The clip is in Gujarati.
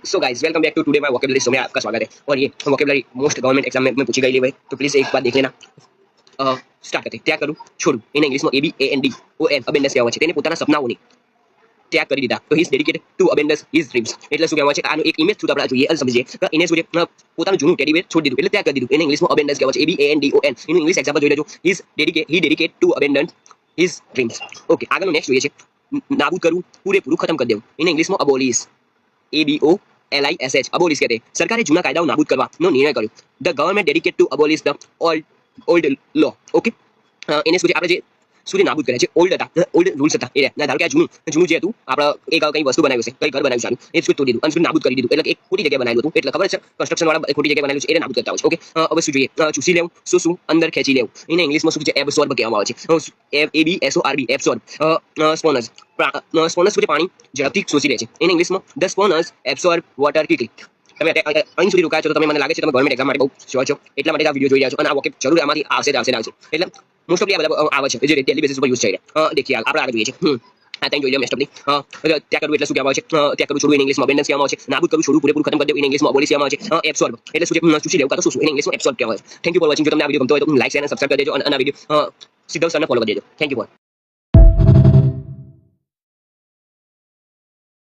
So guys welcome back to today my vocabulary show में आपका स्वागत है। और ये वोकेबलरी मोस्ट गवर्नमेंट एग्जाम में पूछी गई है, तो प्लीज एक बार देख लेना। સ્ટાર્ટ કરते ત્યાગ કરું છોડું એને ઇંગ્લિશમાં ABANDON અબેન્ડન્સ કહેવાય છે। તેને પોતાના સપનાઓની ત્યાગ કરી દીધા તો he is dedicated to abandons his dreams. એટલે શું કહેવાય છે, આનો એક ઇમેજ થ્રુ આપણે જોઈએ સમજીએ કે એને શું છે, પોતાનું જૂનું ટેડી બેર છોડી દીધું એટલે ત્યાગ કરી દીધું। એને ઇંગ્લિશમાં અબેન્ડન્સ કહેવાય છે, ABANDON। એનું ઇંગ્લિશ એક્ઝામ્પલ જોઈ લેજો, he dedicate to abandon his dreams. Okay, આગળનું નેક્સ્ટ જોઈએ છે નાબૂદ કરવું, પૂરેપૂરું ખતમ કરી દેવું। એને ઇંગ્લિશમાં અબોલિશ, ABOLISH અબોલિશ કહેते हैं। સરકારે જૂના કાયદાઓ નાબૂદ કરવાનો નિર્ણય કર્યો। The government dedicate to abolish the old law. Okay, એને શું છે, આપણે જે શું નાબૂદ કરે છે, ઓલ્ડ રૂલ્સ હતા એ ધારો કે આ જૂનું જે હતું આપણે એક કઈ વસ્તુ બનાવ્યું છે, કઈ ઘર બનાવ્યું સારું, એ શું તોડી દીધું અને શું નાબૂદ કરી દીધું, એટલે એક ખોટી જગ્યાએ બનાવેલું હતું, એટલે ખબર છે કન્સ્ટ્રક્શન વાળા ખોટી જગ્યાએ બનાવેલું છે એને નાબૂદ કરતા હોય છે। ઓકે, હવે શું જોઈએ, ચૂસી લેવું, શું અંદર ખેંચી લેવું, એને ઇંગ્લિશમાં શું છે, એબ્સોર્બ કહેવામાં આવે છે, ABSORB એબ્સોર્બ। સ્પોનસ શું છે, પાણી ઝડપથી શોષી લે છે, એને ઇંગ્લિશમાં ધ સ્પોનસ એબ્સોર્બ વોટર ક્વિકલી। તમે અહીં સુધી રોકાયા છો તો તમે મને લાગે છે તમે ગવર્નમેન્ટ એક્ઝામ માટે બહુ શ્યોર છો, એટલા માટે આ વિડીયો જોઈ રહ્યા છો અને આ વોકેબ જરૂર આમાંથી આવશે એટલે મોસ્ટ ઓફલી આ બધા આવે છે જે ડેલી બેસિસ પર યુઝ થઈ રહ્યા। દેખીએ આપણે આગળ જોઈએ છે, આ ત્યાં જોઈ લો મોસ્ટ ઓફલી। ત્યાં કરવું એટલે શું કહેવામાં આવે છે, ત્યાં કરવું છોડવું એને ઇંગ્લિશમાં અબેન્ડન્સ કહેવામાં આવે છે। નાબૂદ કરવું છોડવું પૂરેપૂરું ખતમ કરી દેવું એને ઇંગ્લિશમાં અબોલિશ કહેવામાં આવે છે। એબ્સોર્બ એટલે શું છે, ચૂસી લેવું કાં તો શું એને ઇંગ્લિશમાં એબ્સોર્બ કહેવામાં આવે છે। Thank you for watching. જો તમને આ વિડીયો ગમતો હોય તો લાઈક શેર અને સબસ્ક્રાઇબ કરી દેજો અને આ વિડીયો સિદ્ધાર્થ સરને ફોલો કરી દેજો। Thank you for